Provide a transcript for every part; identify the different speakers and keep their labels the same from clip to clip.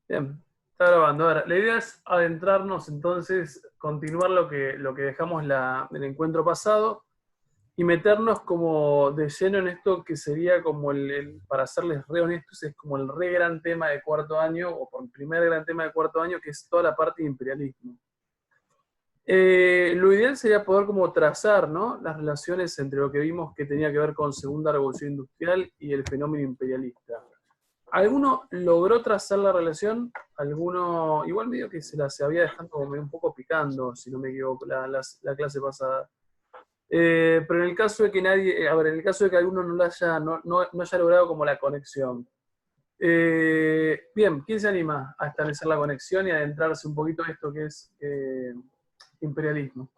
Speaker 1: Bien, está grabando. A ver, la idea es adentrarnos entonces, continuar lo que dejamos el encuentro pasado y meternos como de lleno en esto que sería como para serles re honestos, es como el re gran tema de cuarto año, o por el primer gran tema de cuarto año, que es toda la parte de imperialismo. Lo ideal sería poder como trazar, ¿no?, las relaciones entre lo que vimos que tenía que ver con Segunda Revolución Industrial y el fenómeno imperialista. ¿Alguno logró trazar la relación? ¿Alguno, igual medio que se había dejado como un poco picando, si no me equivoco, la clase pasada? Pero en el caso de que nadie, a ver, en el caso de que alguno no haya logrado como la conexión. Bien, ¿quién se anima a establecer la conexión y adentrarse un poquito en esto que es imperialismo?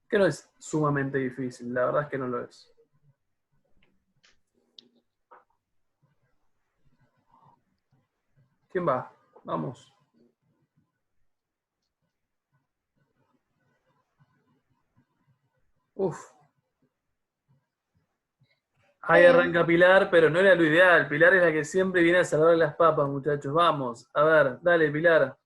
Speaker 1: Que no es sumamente difícil, la verdad es que no lo es. ¿Quién va? Vamos. Uf. Ahí arranca Pilar, pero no era lo ideal. Pilar es la que siempre viene a salvar las papas, muchachos. Vamos. A ver, dale, Pilar.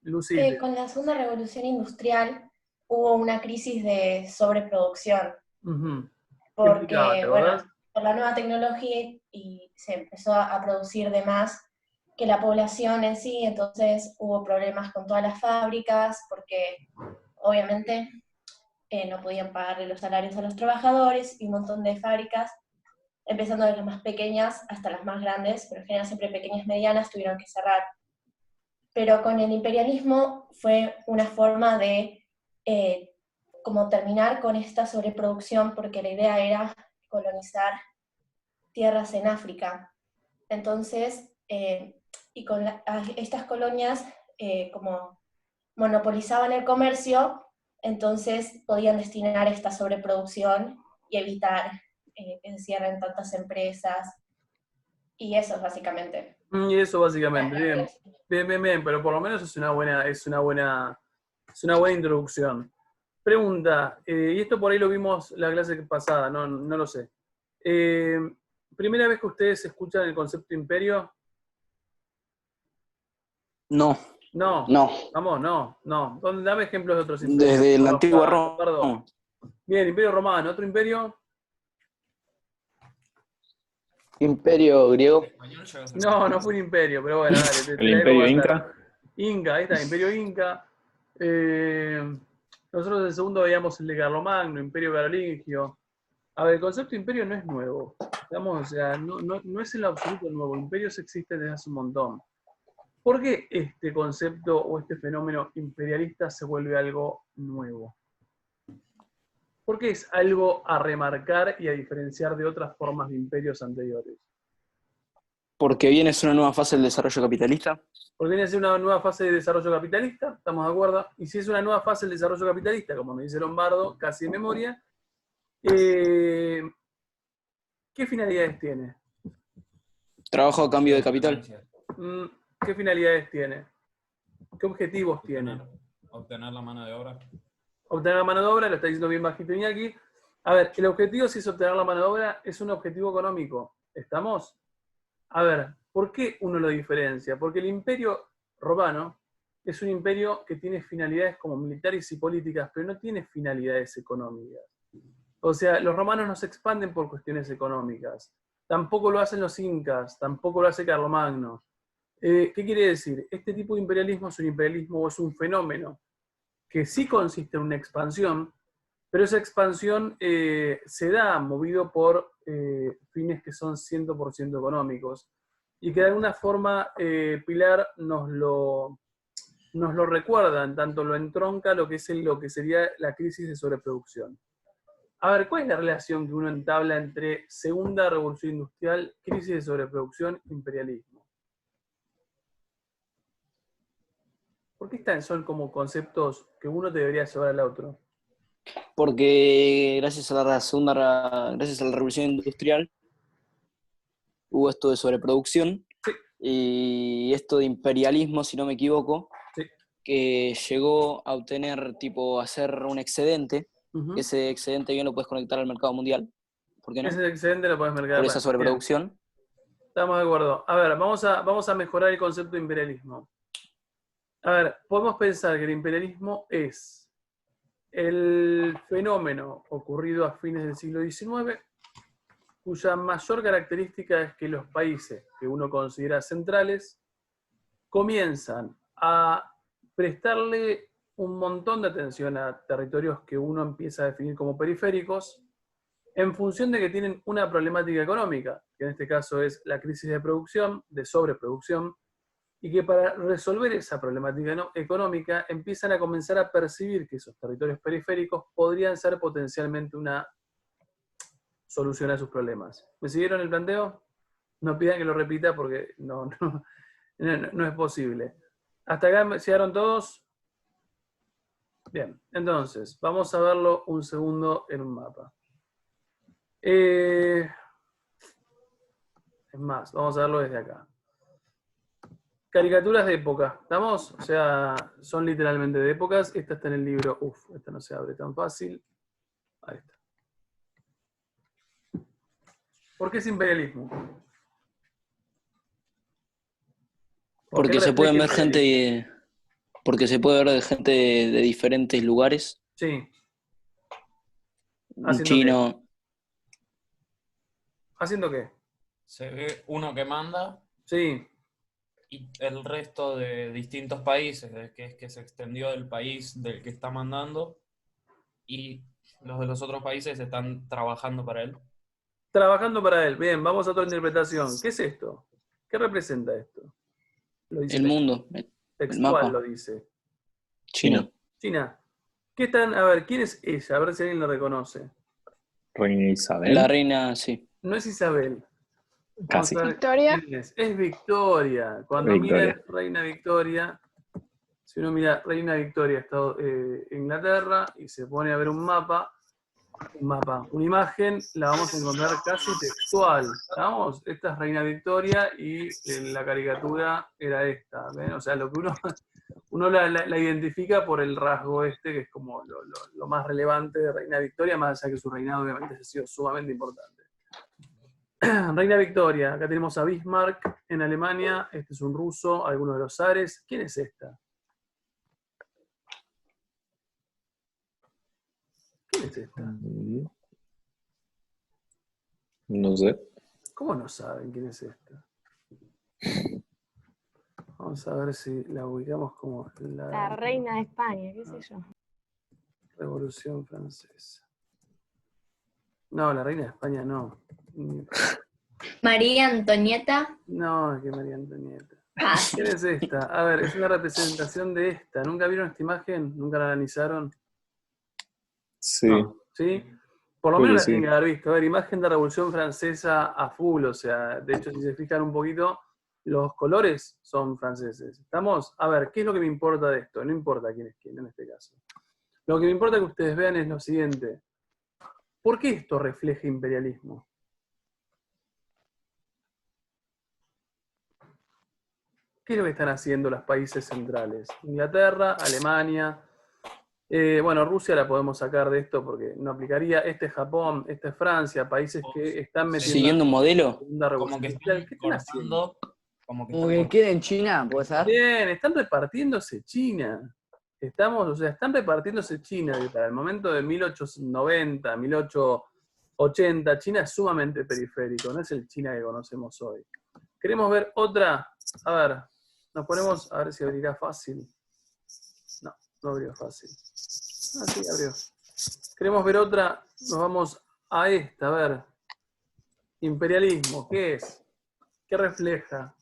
Speaker 1: Lucite.
Speaker 2: Con la segunda revolución industrial hubo una crisis de sobreproducción,
Speaker 1: Ujú. ¿Qué implicaba, te
Speaker 2: porque, bueno,
Speaker 1: acordás?
Speaker 2: por la nueva tecnología y se empezó a producir de más que la población en sí, entonces hubo problemas con todas las fábricas, porque obviamente no podían pagarle los salarios a los trabajadores y un montón de fábricas, empezando de las más pequeñas hasta las más grandes, pero en general siempre pequeñas y medianas, tuvieron que cerrar. Pero con el imperialismo fue una forma de eh, como terminar con esta sobreproducción, porque la idea era colonizar tierras en África. Entonces, y con estas colonias, como monopolizaban el comercio, entonces podían destinar esta sobreproducción y evitar que se cierren tantas empresas. Y eso es básicamente
Speaker 1: Y eso básicamente,
Speaker 2: la
Speaker 1: bien.
Speaker 2: relación.
Speaker 1: Bien, bien, bien, pero por lo menos es una buena introducción. Pregunta, y esto por ahí lo vimos la clase pasada, no lo sé. Eh, ¿Primera vez que ustedes escuchan el concepto imperio?
Speaker 3: No,
Speaker 1: No,
Speaker 3: no.
Speaker 1: vamos, no. Dame ejemplos de otros imperios.
Speaker 3: Desde la
Speaker 1: Por
Speaker 3: antigua
Speaker 1: Lombardo.
Speaker 3: Roma.
Speaker 1: Bien, Imperio Romano. ¿Otro imperio?
Speaker 3: Imperio griego.
Speaker 1: No, no fue un imperio, pero bueno, dale, te
Speaker 4: El
Speaker 1: la debo
Speaker 4: Imperio
Speaker 1: matar.
Speaker 4: Inca.
Speaker 1: Inca, ahí está, Imperio Inca. Eh, Nosotros en segundo veíamos el de Carlomagno, Imperio Carolingio. A ver, el concepto de imperio no es nuevo. Digamos, o sea, no es en lo absoluto nuevo. Imperios existen desde hace un montón. ¿Por qué este concepto o este fenómeno imperialista se vuelve algo nuevo? ¿Por qué es algo a remarcar y a diferenciar de otras formas de imperios anteriores?
Speaker 3: Porque viene es una nueva fase del desarrollo capitalista.
Speaker 1: Porque viene a ser una nueva fase de desarrollo capitalista, estamos de acuerdo. Y si es una nueva fase del desarrollo capitalista, como nos dice Lombardo, casi de memoria, eh, ¿qué finalidades tiene?
Speaker 3: Trabajo a cambio de capital.
Speaker 1: Mm, ¿Qué finalidades tiene? ¿Qué objetivos tiene?
Speaker 4: Obtener la mano de obra.
Speaker 1: Obtener la mano de obra, lo está diciendo bien bajito Iñaki. A ver, el objetivo, si es obtener la mano de obra, es un objetivo económico. ¿Estamos? A ver, ¿por qué uno lo diferencia? Porque el imperio romano es un imperio que tiene finalidades como militares y políticas, pero no tiene finalidades económicas. O sea, los romanos no se expanden por cuestiones económicas. Tampoco lo hacen los incas, tampoco lo hace Carlomagno. ¿Qué quiere decir? Este tipo de imperialismo es un imperialismo o es un fenómeno que sí consiste en una expansión, pero esa expansión se da movido por fines que son 100% económicos y que de alguna forma Pilar nos lo recuerda, en tanto lo entronca lo que sería la crisis de sobreproducción. A ver, ¿cuál es la relación que uno entabla entre Segunda Revolución Industrial, crisis de sobreproducción, imperialismo? ¿Por qué son como conceptos que uno debería llevar al otro?
Speaker 3: Porque gracias a la revolución industrial, hubo esto de sobreproducción
Speaker 1: Sí,
Speaker 3: y esto de imperialismo, si no me equivoco,
Speaker 1: sí.
Speaker 3: que llegó a obtener, tipo, hacer un excedente, que
Speaker 1: Uh-huh.
Speaker 3: ese excedente bien lo puedes conectar al mercado mundial, ¿por qué no?
Speaker 1: Ese excedente lo puedes mercar.
Speaker 3: Por esa
Speaker 1: Bueno, bien.
Speaker 3: sobreproducción.
Speaker 1: Estamos de acuerdo. A ver, vamos a mejorar el concepto de imperialismo. A ver, podemos pensar que el imperialismo es el fenómeno ocurrido a fines del siglo XIX, cuya mayor característica es que los países que uno considera centrales comienzan a prestarle un montón de atención a territorios que uno empieza a definir como periféricos, en función de que tienen una problemática económica, que en este caso es la crisis de producción, de sobreproducción, y que para resolver esa problemática económica empiezan a comenzar a percibir que esos territorios periféricos podrían ser potencialmente una solución a sus problemas. ¿Me siguieron el planteo? No pidan que lo repita porque no es posible. ¿Hasta acá llegaron todos? Bien, entonces, vamos a verlo un segundo en un mapa. Es más, vamos a verlo desde acá. Caricaturas de época, ¿estamos? O sea, son literalmente de épocas. Esta está en el libro. Esta no se abre tan fácil. Ahí está. ¿Por qué es imperialismo?
Speaker 3: Porque se pueden ver gente, porque se puede ver de gente de diferentes lugares.
Speaker 1: Sí.
Speaker 3: Un chino.
Speaker 1: ¿Haciendo qué?
Speaker 4: Se ve uno que manda
Speaker 1: Sí.
Speaker 4: y el resto de distintos países, que es que se extendió del país del que está mandando, y los de los otros países están trabajando para él.
Speaker 1: Trabajando para él. Bien, vamos a otra interpretación. ¿Qué es esto? ¿Qué representa esto? Lo dice
Speaker 3: El mundo,
Speaker 1: textual,
Speaker 3: el mapa.
Speaker 1: lo dice.
Speaker 3: China.
Speaker 1: China. ¿Qué están? A ver, ¿quién es ella? A ver si alguien la reconoce.
Speaker 5: Reina Isabel.
Speaker 3: La reina, sí.
Speaker 1: No es Isabel.
Speaker 5: Casi.
Speaker 1: Vamos a ver
Speaker 6: Victoria.
Speaker 1: quién es Victoria. Cuando
Speaker 5: Victoria.
Speaker 1: miran Reina Victoria, si uno mira Reina Victoria, está Inglaterra, y se pone a ver un mapa, una imagen, la vamos a encontrar casi textual. ¿Estamos? Esta es Reina Victoria y la caricatura era esta. ¿Ven? O sea, lo que uno la identifica por el rasgo este, que es como lo más relevante de Reina Victoria, más allá que su reinado obviamente ha sido sumamente importante. Reina Victoria, acá tenemos a Bismarck en Alemania, este es un ruso, algunos de los zares. ¿Quién es esta? ¿Quién es esta?
Speaker 5: No sé.
Speaker 1: ¿Cómo no saben quién es esta? Vamos a ver si la ubicamos como
Speaker 6: La reina de España, qué sé yo.
Speaker 1: Revolución Francesa. No, la reina de España no.
Speaker 2: María Antonieta.
Speaker 1: No, es que María Antonieta.
Speaker 2: Ah,
Speaker 1: ¿Quién es esta? A ver, es una representación de esta. ¿Nunca vieron esta imagen? ¿Nunca la analizaron?
Speaker 5: Sí.
Speaker 1: No, ¿sí? Por lo
Speaker 5: Creo
Speaker 1: menos
Speaker 5: que
Speaker 1: la
Speaker 5: sí.
Speaker 1: tienen que haber visto. A ver, imagen de Revolución Francesa a full, o sea, de hecho, si se fijan un poquito, los colores son franceses. ¿Estamos? A ver, ¿qué es lo que me importa de esto? No importa quién es quién en este caso. Lo que me importa que ustedes vean es lo siguiente. ¿Por qué esto refleja imperialismo? ¿Qué es lo que están haciendo los países centrales? Inglaterra, Alemania. Bueno, Rusia la podemos sacar de esto porque no aplicaría. Este es Japón, este es Francia, países que están metiendo
Speaker 3: Siguiendo un modelo.
Speaker 1: segunda
Speaker 4: Como
Speaker 1: revolución
Speaker 4: que
Speaker 1: industrial.
Speaker 4: están
Speaker 1: ¿Qué están haciendo?
Speaker 4: cortando, como que
Speaker 7: Como
Speaker 4: están
Speaker 7: que quede en China, ¿puede ser?
Speaker 1: Bien, están repartiéndose China. Están repartiéndose China, que para el momento de 1890, 1880, China es sumamente periférico, no es el China que conocemos hoy. ¿Queremos ver otra? A ver, nos ponemos, a ver si abrirá fácil. No abrió fácil. Ah, sí, abrió. ¿Queremos ver otra? Nos vamos a esta, a ver. Imperialismo, ¿qué es? ¿Qué refleja?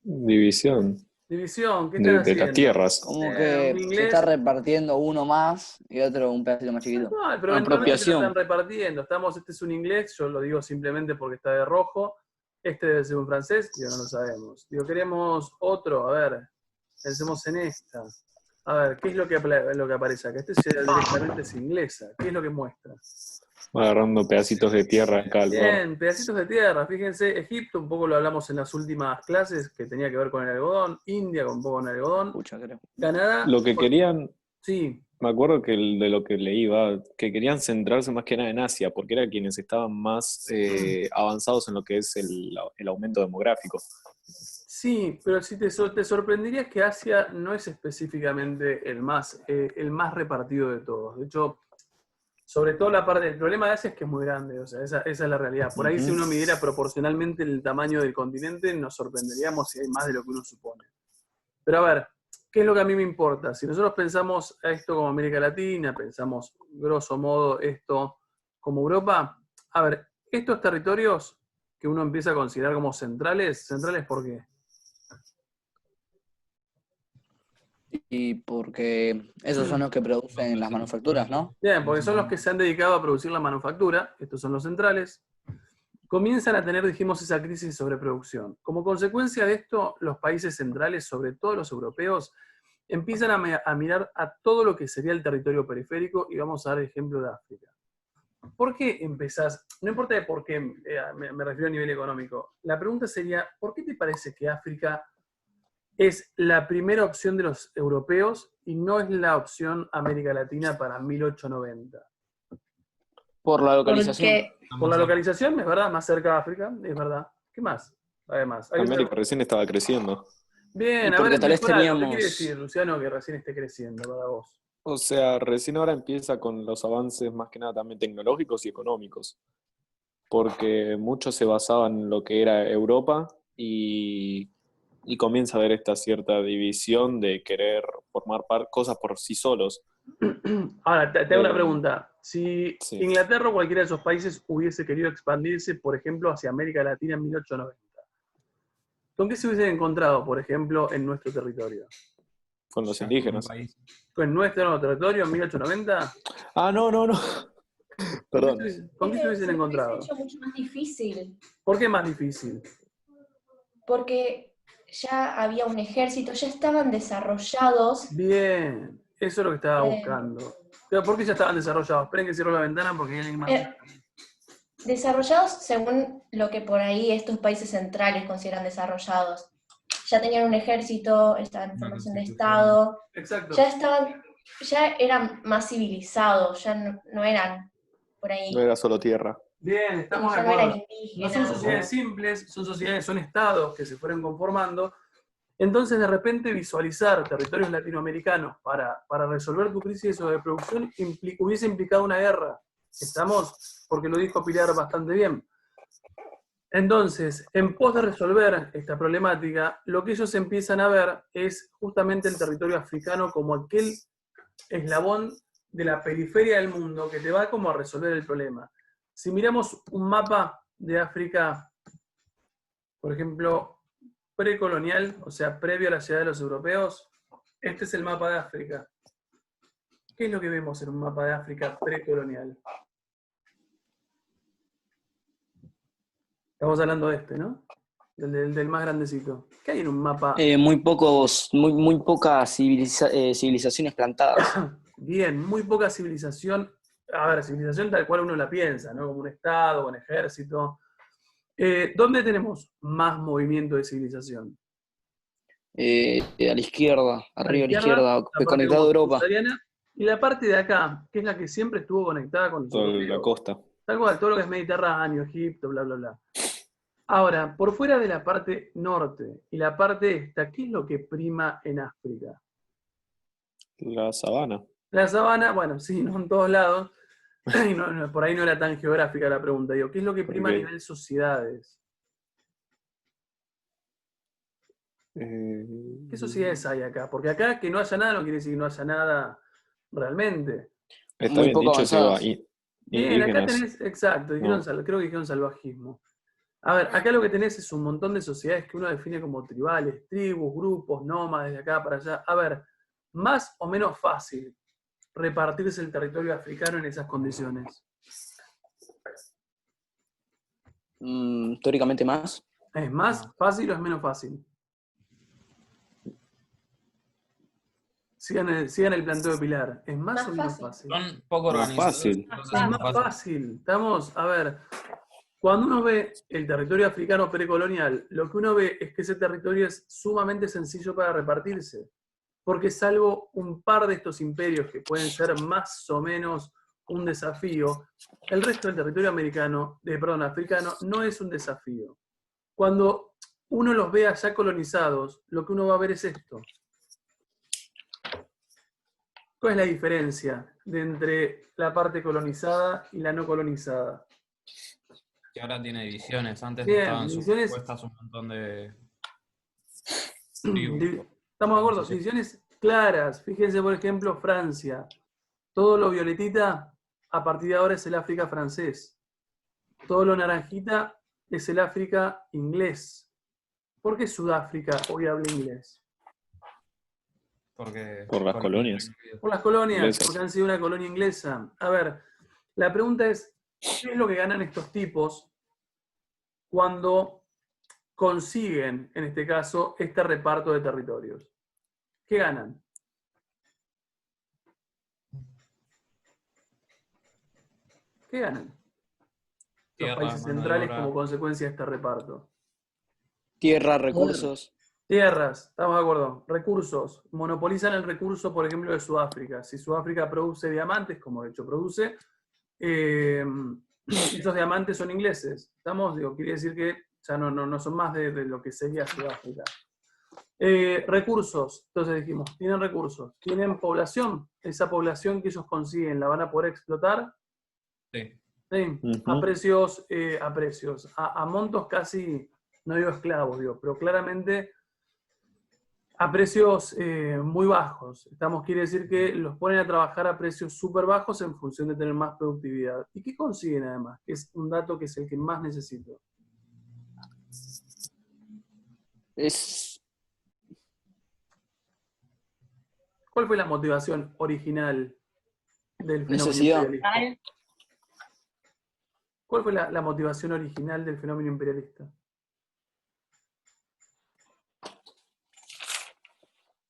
Speaker 5: División
Speaker 1: División, ¿qué están
Speaker 5: de
Speaker 1: haciendo?
Speaker 5: las tierras.
Speaker 7: Como que
Speaker 1: un
Speaker 7: se
Speaker 1: inglés.
Speaker 7: está repartiendo uno más y otro un pedacito más chiquito.
Speaker 1: No, pero eventualmente lo
Speaker 3: Apropiación.
Speaker 1: están repartiendo. Este es un inglés, yo lo digo simplemente porque está de rojo. Este debe ser un francés, digo, no lo sabemos. Digo, queremos otro, a ver, pensemos en esta. A ver, ¿qué es lo que aparece acá? Directamente es inglesa. ¿Qué es lo que muestra?
Speaker 5: Va agarrando pedacitos de tierra acá al borde.
Speaker 1: Bien, pedacitos de tierra. Fíjense, Egipto, un poco lo hablamos en las últimas clases, que tenía que ver con el algodón. India, con un poco con el algodón.
Speaker 3: Pucha, creo.
Speaker 1: Canadá.
Speaker 5: Lo que querían,
Speaker 1: Sí,
Speaker 5: Me acuerdo que de lo que leí, que querían centrarse más que nada en Asia, porque eran quienes estaban más avanzados en lo que es el aumento demográfico.
Speaker 1: Sí, pero si te sorprendería que Asia no es específicamente el más repartido de todos. De hecho, sobre todo la parte del problema de Asia es que es muy grande, o sea, esa es la realidad. Por ahí si uno midiera proporcionalmente el tamaño del continente, nos sorprenderíamos si hay más de lo que uno supone. Pero a ver, ¿qué es lo que a mí me importa? Si nosotros pensamos a esto como América Latina, pensamos grosso modo esto como Europa, a ver, estos territorios que uno empieza a considerar como centrales, ¿centrales por qué?
Speaker 7: Y porque esos son los que producen las manufacturas, ¿no?
Speaker 1: Bien, porque son los que se han dedicado a producir la manufactura, estos son los centrales, comienzan a tener, dijimos, esa crisis de sobreproducción. Como consecuencia de esto, los países centrales, sobre todo los europeos, empiezan a mirar a todo lo que sería el territorio periférico, y vamos a dar el ejemplo de África. ¿Por qué empezás? No importa de por qué, me refiero a nivel económico. La pregunta sería, ¿por qué te parece que África es la primera opción de los europeos y no es la opción América Latina para 1890?
Speaker 3: Por la localización.
Speaker 2: Porque
Speaker 1: Por la localización, es verdad, más cerca de África, es verdad. ¿Qué más? Además, hay
Speaker 5: América
Speaker 1: otra-
Speaker 5: recién estaba creciendo.
Speaker 1: Bien,
Speaker 3: Y
Speaker 1: a
Speaker 3: porque
Speaker 1: ver,
Speaker 3: tal vez
Speaker 1: mejoralo. ¿Qué quiere
Speaker 3: teníamos...
Speaker 1: decir, Luciano, que recién esté creciendo para vos?
Speaker 5: O sea, recién ahora empieza con los avances más que nada también tecnológicos y económicos, porque mucho se basaba en lo que era Europa y comienza a haber esta cierta división de querer formar cosas por sí solos.
Speaker 1: Ahora, te hago una pregunta. Si
Speaker 5: Sí.
Speaker 1: Inglaterra o cualquiera de esos países hubiese querido expandirse, por ejemplo, hacia América Latina en 1890, ¿con qué se hubiesen encontrado, por ejemplo, en nuestro territorio?
Speaker 5: Con los indígenas.
Speaker 1: ¿Con nuestro territorio en 1890?
Speaker 5: Ah, no. Perdón.
Speaker 1: ¿Con qué se hubiesen
Speaker 2: se
Speaker 1: encontrado?
Speaker 2: hubiese hecho mucho más difícil,
Speaker 1: ¿Por qué más difícil?
Speaker 2: porque ya había un ejército, ya estaban desarrollados.
Speaker 1: Bien, eso es lo que estaba
Speaker 2: Eh,
Speaker 1: buscando. Pero ¿por qué ya estaban desarrollados? Esperen que cierro la ventana porque hay alguien más.
Speaker 2: Desarrollados según lo que por ahí estos países centrales consideran desarrollados. Ya tenían un ejército, estaban en formación de Estado,
Speaker 1: Exacto.
Speaker 2: ya eran más civilizados, ya no eran por ahí,
Speaker 5: No era solo tierra.
Speaker 1: Bien, estamos de
Speaker 2: ya no eran
Speaker 1: acuerdo. No
Speaker 2: indígenas.
Speaker 1: son sociedades simples, son estados que se fueron conformando. Entonces, de repente, visualizar territorios latinoamericanos para resolver tu crisis de sobreproducción hubiese implicado una guerra. ¿Estamos? Porque lo dijo Pilar bastante bien. Entonces, en pos de resolver esta problemática, lo que ellos empiezan a ver es justamente el territorio africano como aquel eslabón de la periferia del mundo que te va como a resolver el problema. Si miramos un mapa de África, por ejemplo, precolonial, o sea, previo a la llegada de los europeos, este es el mapa de África. ¿Qué es lo que vemos en un mapa de África precolonial? Estamos hablando de este, ¿no? Del más grandecito. ¿Qué hay en un mapa?
Speaker 3: muy pocas civilizaciones plantadas.
Speaker 1: Bien, muy poca civilización. A ver, civilización tal cual uno la piensa, ¿no? Como un estado, un ejército. ¿Dónde tenemos más movimiento de civilización?
Speaker 3: A la izquierda, arriba a la izquierda,
Speaker 1: la parte
Speaker 3: conectado a
Speaker 1: como
Speaker 3: Europa.
Speaker 1: subsahariana, y la parte de acá, que es la que siempre estuvo conectada con los
Speaker 5: Toda
Speaker 1: europeos.
Speaker 5: la costa.
Speaker 1: Tal cual, todo lo que es Mediterráneo, Egipto, bla, bla, bla. Ahora, por fuera de la parte norte y la parte esta, ¿qué es lo que prima en África?
Speaker 5: La sabana.
Speaker 1: La sabana, bueno, sí, no en todos lados, y por ahí no era tan geográfica la pregunta. Digo, ¿qué es lo que prima a nivel sociedades? ¿Qué sociedades hay acá? Porque acá que no haya nada no quiere decir que no haya nada realmente.
Speaker 5: Está
Speaker 3: Muy
Speaker 5: bien
Speaker 3: poco
Speaker 5: dicho, Seba.
Speaker 3: avanzadas.
Speaker 1: Bien, acá
Speaker 5: Indígenas.
Speaker 1: tenés, exacto,
Speaker 5: No.
Speaker 1: creo que dijeron salvajismo. A ver, acá lo que tenés es un montón de sociedades que uno define como tribales, tribus, grupos, nómadas, de acá para allá. A ver, más o menos fácil repartirse el territorio africano en esas condiciones.
Speaker 3: Teóricamente más.
Speaker 1: ¿Es más fácil o es menos fácil? Sigan el planteo de Pilar. ¿Es más o menos fácil?
Speaker 4: Son poco
Speaker 5: Más
Speaker 4: organizados.
Speaker 5: fácil.
Speaker 4: entonces
Speaker 1: Es
Speaker 4: es
Speaker 1: más fácil. Estamos, a ver, cuando uno ve el territorio africano precolonial, lo que uno ve es que ese territorio es sumamente sencillo para repartirse. porque salvo un par de estos imperios que pueden ser más o menos un desafío, el resto del territorio africano no es un desafío. Cuando uno los vea ya colonizados, lo que uno va a ver es esto. ¿Cuál es la diferencia entre la parte colonizada y la no colonizada?
Speaker 4: Que ahora tiene divisiones, antes
Speaker 1: Bien,
Speaker 4: estaban
Speaker 1: divisiones.
Speaker 4: superpuestas un montón de...
Speaker 1: ¿Estamos de acuerdo? Divisiones claras. Fíjense, por ejemplo, Francia. Todo lo violetita, a partir de ahora es el África francés. Todo lo naranjita es el África inglés. ¿Por qué Sudáfrica hoy habla inglés?
Speaker 5: Por las colonias.
Speaker 1: Por las colonias,
Speaker 5: Inglesas.
Speaker 1: porque han sido una colonia inglesa. A ver, la pregunta es, ¿qué es lo que ganan estos tipos cuando consiguen, en este caso, este reparto de territorios? ¿Qué ganan? ¿Qué ganan los países centrales como consecuencia de este reparto?
Speaker 3: Tierra, recursos.
Speaker 1: Tierras, estamos de acuerdo. Recursos. Monopolizan el recurso, por ejemplo, de Sudáfrica. Si Sudáfrica produce diamantes, como de hecho produce, esos diamantes son ingleses. ¿Estamos? Digo, quiere decir que ya no son más de lo que sería Sudáfrica. Recursos. Entonces dijimos, tienen recursos. Tienen población. Esa población que ellos consiguen, ¿la van a poder explotar?
Speaker 4: Sí.
Speaker 1: Sí.
Speaker 5: Ujú.
Speaker 1: A precios, a montos casi, no digo esclavos, digo, pero claramente a precios muy bajos. Quiere decir que los ponen a trabajar a precios súper bajos en función de tener más productividad. ¿Y qué consiguen además? Que es un dato que es el que más necesito. ¿Cuál fue la motivación original del fenómeno
Speaker 3: Necesidad.
Speaker 1: imperialista? ¿Cuál fue la motivación original del fenómeno imperialista?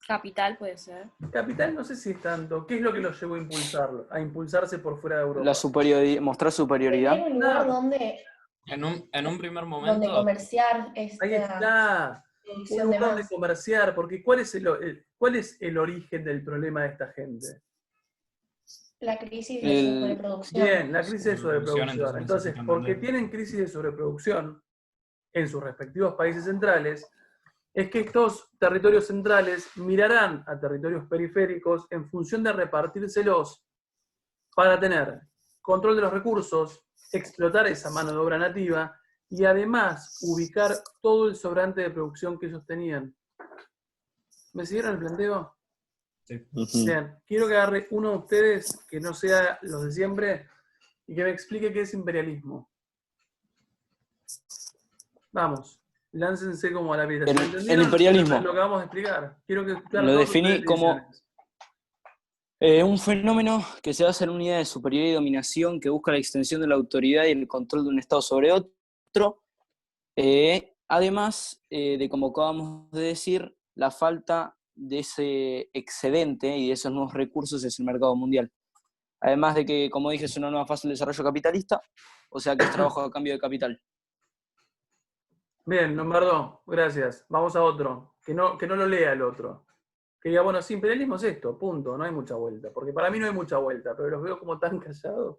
Speaker 8: Capital puede ser.
Speaker 1: Capital no sé si es tanto. ¿Qué es lo que los llevó a impulsarse por fuera de Europa?
Speaker 3: La superioridad, mostrar superioridad.
Speaker 2: Tener un lugar donde
Speaker 4: En un primer
Speaker 2: donde
Speaker 4: momento,
Speaker 2: comerciar
Speaker 1: Ahí
Speaker 2: esta
Speaker 1: está. Un
Speaker 2: producción de
Speaker 1: lugar de
Speaker 2: más.
Speaker 1: comerciar, porque ¿cuál es el origen del problema de esta gente?
Speaker 2: La crisis de sobreproducción.
Speaker 1: Bien, la crisis de sobreproducción.
Speaker 4: Entonces
Speaker 1: Entonces,
Speaker 4: necesitan
Speaker 1: porque
Speaker 4: vender.
Speaker 1: tienen crisis de sobreproducción en sus respectivos países centrales, es que estos territorios centrales mirarán a territorios periféricos en función de repartírselos para tener control de los recursos, explotar esa mano de obra nativa y además ubicar todo el sobrante de producción que ellos tenían. ¿Me siguieron el planteo?
Speaker 4: sí.
Speaker 5: Ujú.
Speaker 1: Bien, quiero que agarre uno de ustedes que no sea los de siempre y que me explique qué es imperialismo. Vamos, láncense como a la vida.
Speaker 3: El imperialismo.
Speaker 1: Lo que vamos a explicar. Quiero que
Speaker 3: Lo definí como un fenómeno que se basa en una idea de superioridad y dominación que busca la extensión de la autoridad y el control de un Estado sobre otro. Además de, como acabamos de decir, la falta de ese excedente y de esos nuevos recursos es el mercado mundial. Además de que, como dije, es una nueva fase del desarrollo capitalista, o sea que es trabajo a cambio de capital.
Speaker 1: Bien, Lombardo, gracias. Vamos a otro. Que no lo lea el otro. Que diga, bueno, sí, imperialismo es esto, punto. No hay mucha vuelta. Porque para mí no hay mucha vuelta, pero los veo como tan callados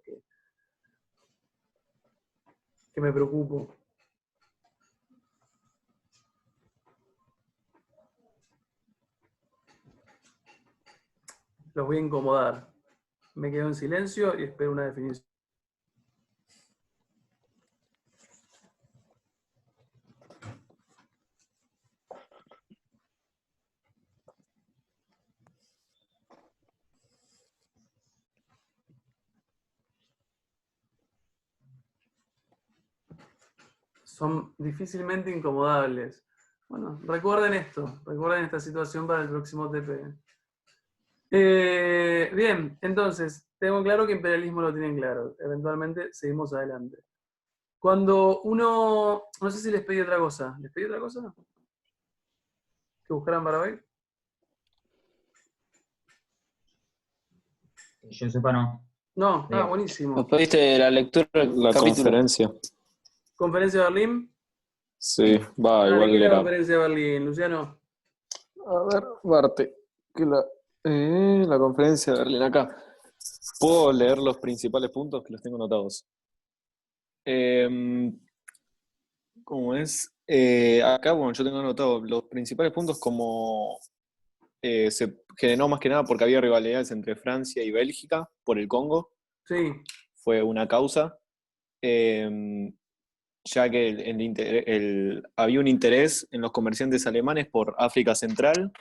Speaker 1: que me preocupo. Los voy a incomodar. Me quedo en silencio y espero una definición. Son difícilmente incomodables. Bueno, recuerden esto, recuerden esta situación para el próximo TP. Bien, entonces, tengo claro que imperialismo lo tienen claro. Eventualmente seguimos adelante. Cuando uno... No sé si les pedí otra cosa. ¿Les pedí otra cosa? ¿Que buscaran para hoy?
Speaker 9: Yo sepa, no.
Speaker 1: No,
Speaker 9: Bien.
Speaker 1: buenísimo.
Speaker 3: ¿Nos pediste la lectura del
Speaker 5: La
Speaker 3: capítulo?
Speaker 5: conferencia.
Speaker 1: ¿Conferencia de Berlín?
Speaker 5: Sí, va,
Speaker 1: Dale,
Speaker 5: igual
Speaker 1: ¿qué es la
Speaker 5: era.
Speaker 1: conferencia de Berlín, Luciano?
Speaker 5: A ver, Barte. Que la conferencia de Berlín acá. ¿Puedo leer los principales puntos que los tengo anotados? ¿Cómo es? Acá, bueno, yo tengo anotado los principales puntos como se generó más que nada porque había rivalidades entre Francia y Bélgica por el Congo.
Speaker 1: Sí.
Speaker 5: Fue una causa. Ya que había un interés en los comerciantes alemanes por África Central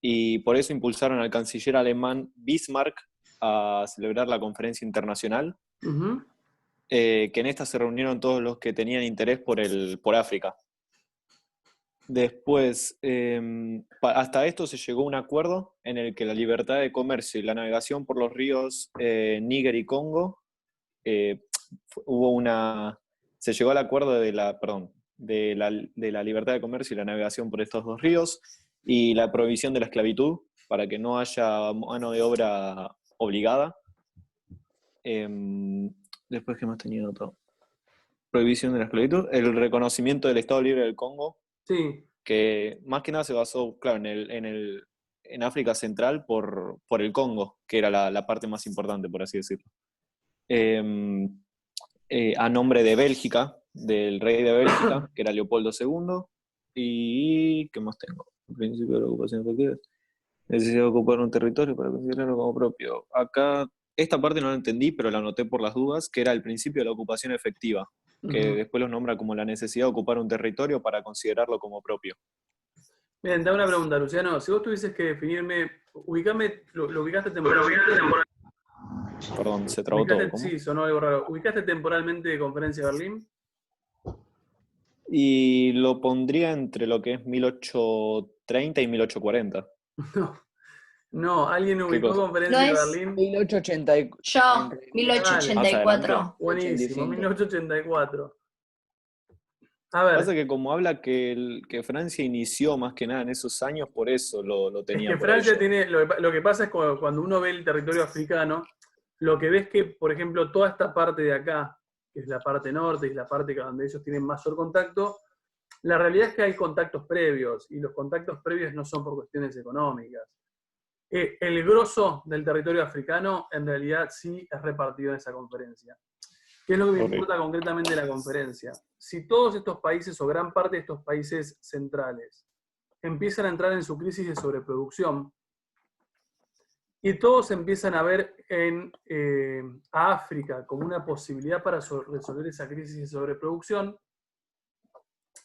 Speaker 5: y por eso impulsaron al canciller alemán Bismarck a celebrar la conferencia internacional,
Speaker 1: Ujú.
Speaker 5: Que en esta se reunieron todos los que tenían interés por África. Después, hasta esto se llegó a un acuerdo en el que la libertad de comercio y la navegación por los ríos Níger y Congo, se llegó al acuerdo de la libertad de comercio y la navegación por estos dos ríos y la prohibición de la esclavitud para que no haya mano de obra obligada. Después, ¿qué más tenía notado? Prohibición de la esclavitud, el reconocimiento del Estado Libre del Congo,
Speaker 1: Sí.
Speaker 5: que más que nada se basó, claro, en África Central por el Congo, que era la parte más importante, por así decirlo. A nombre de Bélgica, del rey de Bélgica, que era Leopoldo II, y ¿qué más tengo? El principio de la ocupación efectiva. Necesidad de ocupar un territorio para considerarlo como propio. Acá, esta parte no la entendí, pero la anoté por las dudas, que era el principio de la ocupación efectiva, que
Speaker 1: Ujú.
Speaker 5: después los nombra como la necesidad de ocupar un territorio para considerarlo como propio.
Speaker 1: Bien, te hago una pregunta, Luciano. Si vos tuvieses que definirme, lo ubicaste temporalmente.
Speaker 5: Perdón, se trabó todo, ¿cómo?
Speaker 1: Sí, sonó algo raro. ¿Ubicaste temporalmente de Conferencia de Berlín?
Speaker 5: Y lo pondría entre lo que es 1830 y 1840.
Speaker 1: No, alguien
Speaker 5: ¿Qué
Speaker 1: ubicó
Speaker 5: cosa?
Speaker 1: Conferencia
Speaker 2: No
Speaker 1: de
Speaker 2: es-
Speaker 1: Berlín.
Speaker 7: 1880
Speaker 2: Yo,
Speaker 1: Dale,
Speaker 5: Más
Speaker 2: 1884.
Speaker 5: adelante.
Speaker 1: buenísimo,
Speaker 7: 85.
Speaker 1: 1884. A ver,
Speaker 5: Pasa que como habla que Francia inició más que nada en esos años, por eso lo
Speaker 1: es
Speaker 5: tenía
Speaker 1: que
Speaker 5: por ahí
Speaker 1: Francia
Speaker 5: yo.
Speaker 1: tiene, lo que pasa es cuando uno ve el territorio africano, lo que ves que, por ejemplo, toda esta parte de acá, que es la parte norte y la parte donde ellos tienen mayor contacto, la realidad es que hay contactos previos, y los contactos previos no son por cuestiones económicas. El grosso del territorio africano, en realidad, sí es repartido en esa conferencia. ¿Qué es lo que me
Speaker 5: Ok.
Speaker 1: importa concretamente de la conferencia? Si todos estos países, o gran parte de estos países centrales, empiezan a entrar en su crisis de sobreproducción, y todos empiezan a ver a África como una posibilidad para resolver esa crisis de sobreproducción,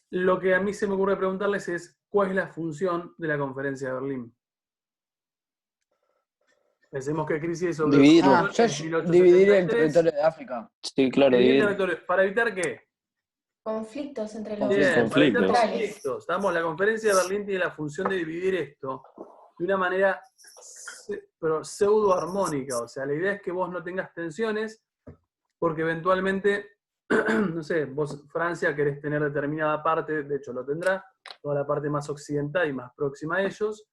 Speaker 1: lo que a mí se me ocurre preguntarles es, ¿cuál es la función de la conferencia de Berlín? Pensemos que crisis de
Speaker 3: Dividirlo.
Speaker 1: sobreproducción en
Speaker 7: Dividir el
Speaker 1: 1873.
Speaker 7: territorio de África.
Speaker 3: Sí, claro,
Speaker 1: Dividir el
Speaker 3: dividir.
Speaker 1: territorio. ¿Para evitar qué?
Speaker 2: Conflictos entre los
Speaker 1: Bien, para evitar
Speaker 5: Conflictos.
Speaker 1: conflictos. Estamos, la conferencia de Berlín tiene la función de dividir esto de una manera pero pseudo armónica. O sea, la idea es que vos no tengas tensiones, porque eventualmente, no sé, vos, Francia, querés tener determinada parte, de hecho lo tendrá, toda la parte más occidental y más próxima a ellos.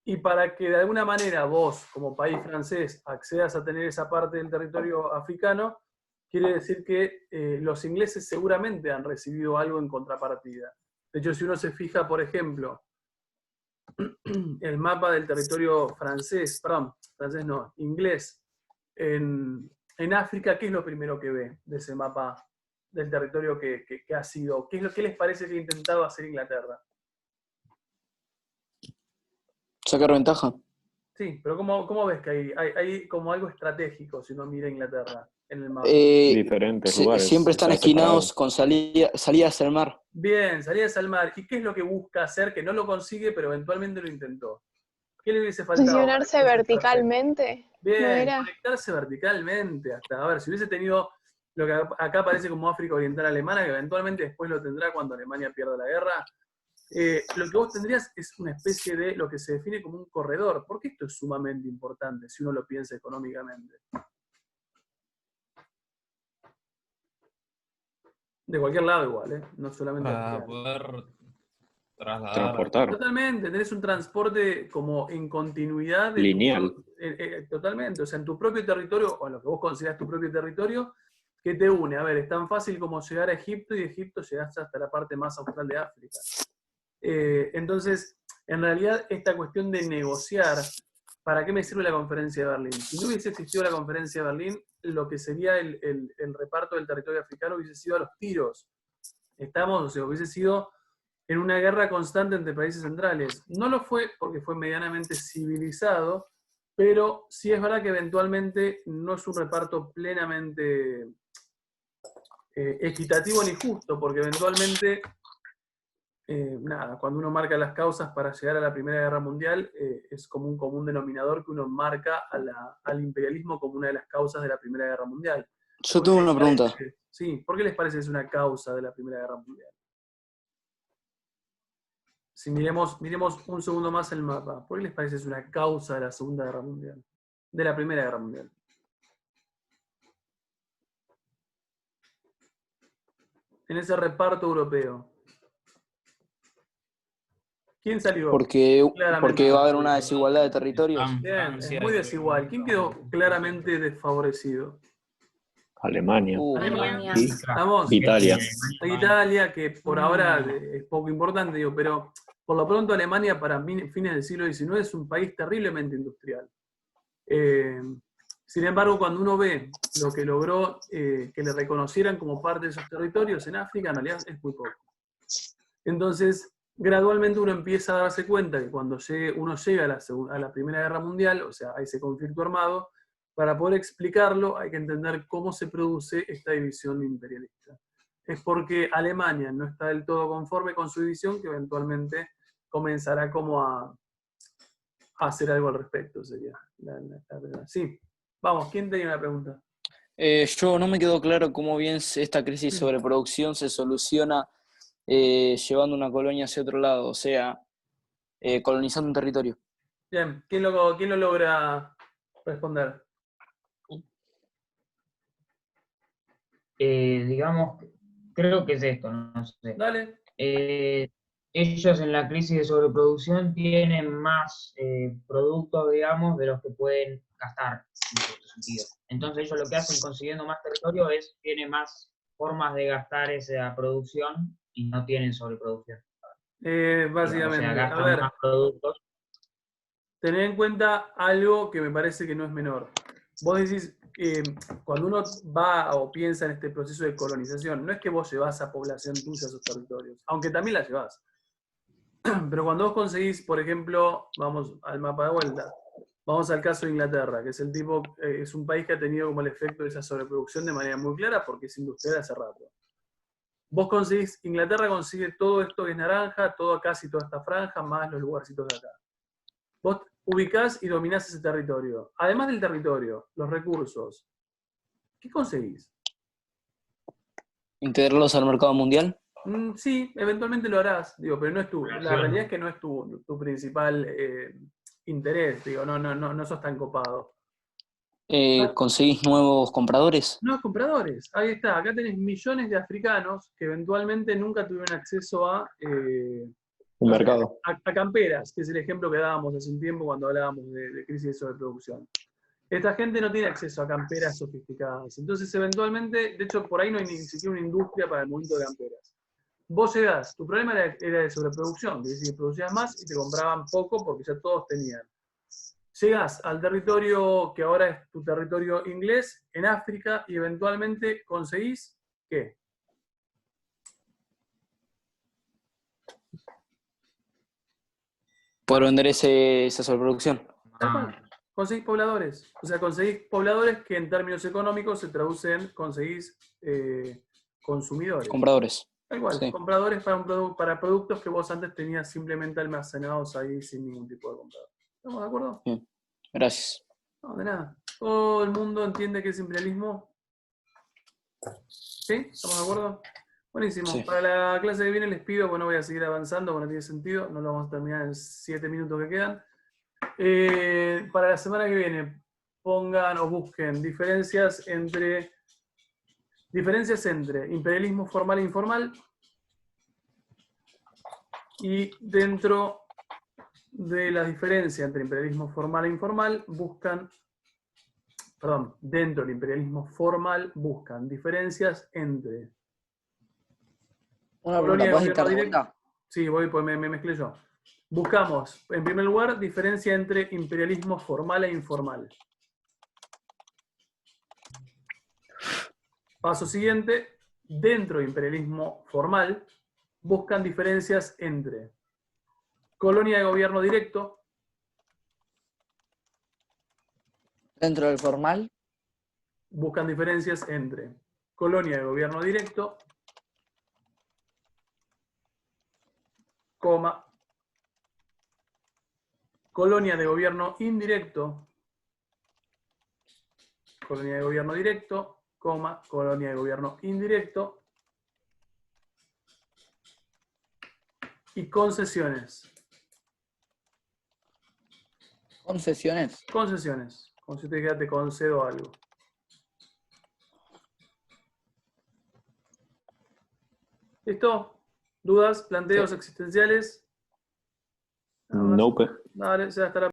Speaker 1: Y para que de alguna manera vos, como país francés, accedas a tener esa parte del territorio africano, quiere decir que los ingleses seguramente han recibido algo en contrapartida. De hecho, si uno se fija, por ejemplo, el mapa del territorio francés no, inglés, en África, ¿qué es lo primero que ve de ese mapa del territorio que ha sido? ¿Qué es lo que les parece que ha intentado hacer Inglaterra?
Speaker 3: Sacar ventaja.
Speaker 1: Sí, pero ¿cómo ves que hay como algo estratégico si uno mira Inglaterra en el mapa?
Speaker 5: Diferentes lugares,
Speaker 3: Siempre están
Speaker 5: ya
Speaker 3: esquinados
Speaker 5: separados.
Speaker 3: con salidas al mar.
Speaker 1: Bien, salidas al mar. ¿Y qué es lo que busca hacer? Que no lo consigue, pero eventualmente lo intentó. ¿Qué le hubiese faltado?
Speaker 6: Posicionarse verticalmente, ¿no
Speaker 1: Bien,
Speaker 6: era?
Speaker 1: conectarse verticalmente. A ver, si hubiese tenido lo que acá aparece como África Oriental Alemana, que eventualmente después lo tendrá cuando Alemania pierda la guerra, lo que vos tendrías es una especie de lo que se define como un corredor, porque esto es sumamente importante si uno lo piensa económicamente. De cualquier lado igual, ¿eh? No solamente
Speaker 4: Para
Speaker 1: africano.
Speaker 4: poder trasladar.
Speaker 5: Transportar.
Speaker 1: Totalmente, tenés un transporte como en continuidad de
Speaker 5: Lineal.
Speaker 1: totalmente, o sea, en tu propio territorio, o en lo que vos considerás tu propio territorio, que te une. A ver, es tan fácil como llegar a Egipto, y de Egipto llegás hasta la parte más austral de África. Entonces, en realidad esta cuestión de negociar, ¿para qué me sirve la conferencia de Berlín? Si no hubiese existido la conferencia de Berlín, lo que sería el reparto del territorio africano hubiese sido a los tiros. O sea, hubiese sido en una guerra constante entre países centrales. No lo fue porque fue medianamente civilizado, pero sí es verdad que eventualmente no es un reparto plenamente equitativo ni justo, porque eventualmente, cuando uno marca las causas para llegar a la Primera Guerra Mundial, es como un común denominador que uno marca al imperialismo como una de las causas de la Primera Guerra Mundial.
Speaker 3: Yo tengo una pregunta.
Speaker 1: Sí, ¿por qué les parece que es una causa de la Primera Guerra Mundial? Si miremos un segundo más el mapa, ¿por qué les parece que es una causa de la Segunda Guerra Mundial? De la Primera Guerra Mundial. En ese reparto europeo. ¿Quién salió?
Speaker 3: Porque
Speaker 1: Claramente.
Speaker 3: va a haber una desigualdad de territorios.
Speaker 1: Bien, es muy desigual. ¿Quién quedó claramente desfavorecido?
Speaker 5: Alemania.
Speaker 8: Alemania.
Speaker 5: Y
Speaker 1: ¿Estamos?
Speaker 5: Italia.
Speaker 1: Italia, que por ahora es poco importante, digo, pero por lo pronto Alemania para fines del siglo XIX es un país terriblemente industrial. Sin embargo, cuando uno ve lo que logró que le reconocieran como parte de esos territorios en África, en realidad es muy poco. Entonces, gradualmente uno empieza a darse cuenta que cuando uno llega a la Primera Guerra Mundial, o sea, a ese conflicto armado, para poder explicarlo hay que entender cómo se produce esta división imperialista. Es porque Alemania no está del todo conforme con su división que eventualmente comenzará como a hacer algo al respecto, sería la verdad. Sí, vamos, ¿quién tenía una pregunta?
Speaker 3: Yo no me quedó claro cómo bien esta crisis sobre producción se soluciona llevando una colonia hacia otro lado, o sea, colonizando un territorio.
Speaker 1: Bien, ¿quién lo logra responder?
Speaker 9: Digamos, creo que es esto, no sé.
Speaker 1: Dale.
Speaker 9: Ellos en la crisis de sobreproducción tienen más productos, digamos, de los que pueden gastar, en cierto sentido. Entonces ellos lo que hacen consiguiendo más territorio tienen más formas de gastar esa producción y no tienen sobreproducción.
Speaker 1: Básicamente,
Speaker 9: o sea, gastan
Speaker 1: a ver,
Speaker 9: más productos.
Speaker 1: tener en cuenta algo que me parece que no es menor. Vos decís, cuando uno va o piensa en este proceso de colonización, no es que vos llevás a población tuya a esos territorios, aunque también la llevás. Pero cuando vos conseguís, por ejemplo, vamos al mapa de vuelta, vamos al caso de Inglaterra, que es es un país que ha tenido como el efecto de esa sobreproducción de manera muy clara porque es industrial hace rato. Vos Inglaterra consigue todo esto que es naranja, casi toda esta franja, más los lugarcitos de acá. Vos ubicás y dominás ese territorio. Además del territorio, los recursos, ¿qué conseguís?
Speaker 3: ¿Integrarlos al mercado mundial?
Speaker 1: Sí, eventualmente lo harás, digo, pero no es la realidad es que no es tu principal interés, digo, no sos tan copado.
Speaker 3: ¿Conseguís nuevos compradores?
Speaker 1: Nuevos compradores, ahí está, acá tenés millones de africanos que eventualmente nunca tuvieron acceso a
Speaker 5: un mercado.
Speaker 1: A camperas, que es el ejemplo que dábamos hace un tiempo cuando hablábamos de crisis de sobreproducción. Esta gente no tiene acceso a camperas sofisticadas, entonces eventualmente, de hecho por ahí no hay ni siquiera una industria para el movimiento de camperas. Vos llegás, tu problema era de sobreproducción, que decir, producías más y te compraban poco porque ya todos tenían. Llegás al territorio que ahora es tu territorio inglés, en África, y eventualmente conseguís, ¿qué?
Speaker 3: Poder vender esa sobreproducción.
Speaker 1: Conseguís pobladores. O sea, conseguís pobladores que en términos económicos se traducen, conseguís consumidores.
Speaker 3: Compradores.
Speaker 1: Igual,
Speaker 3: Sí.
Speaker 1: compradores para productos que vos antes tenías simplemente almacenados ahí sin ningún tipo de comprador. ¿Estamos de acuerdo?
Speaker 3: Bien, gracias.
Speaker 1: No, de nada. ¿Todo el mundo entiende qué es imperialismo? ¿Sí? ¿Estamos de acuerdo? Buenísimo.
Speaker 3: Sí.
Speaker 1: Para la clase que viene les pido, bueno, voy a seguir avanzando, porque no tiene sentido, no lo vamos a terminar en 7 minutos que quedan. Para la semana que viene, pongan o busquen diferencias entre imperialismo formal e informal, y dentro de la diferencia entre imperialismo formal e informal, dentro del imperialismo formal buscan diferencias entre
Speaker 7: Una pregunta, ¿puedes dictar de vuelta?
Speaker 1: Sí, voy, pues me mezclé yo. Buscamos, en primer lugar, diferencia entre imperialismo formal e informal. Paso siguiente, dentro de imperialismo formal, buscan diferencias entre colonia de gobierno directo,
Speaker 7: Dentro del formal,
Speaker 1: buscan diferencias entre colonia de gobierno directo, coma, colonia de gobierno indirecto, colonia de gobierno directo, coma, colonia de gobierno indirecto, y concesiones.
Speaker 7: concesiones.
Speaker 1: Concesiones, como si te dijera te concedo algo. ¿Listo? ¿Dudas? ¿Planteos existenciales?
Speaker 5: Nope.
Speaker 1: Dale, ya hasta la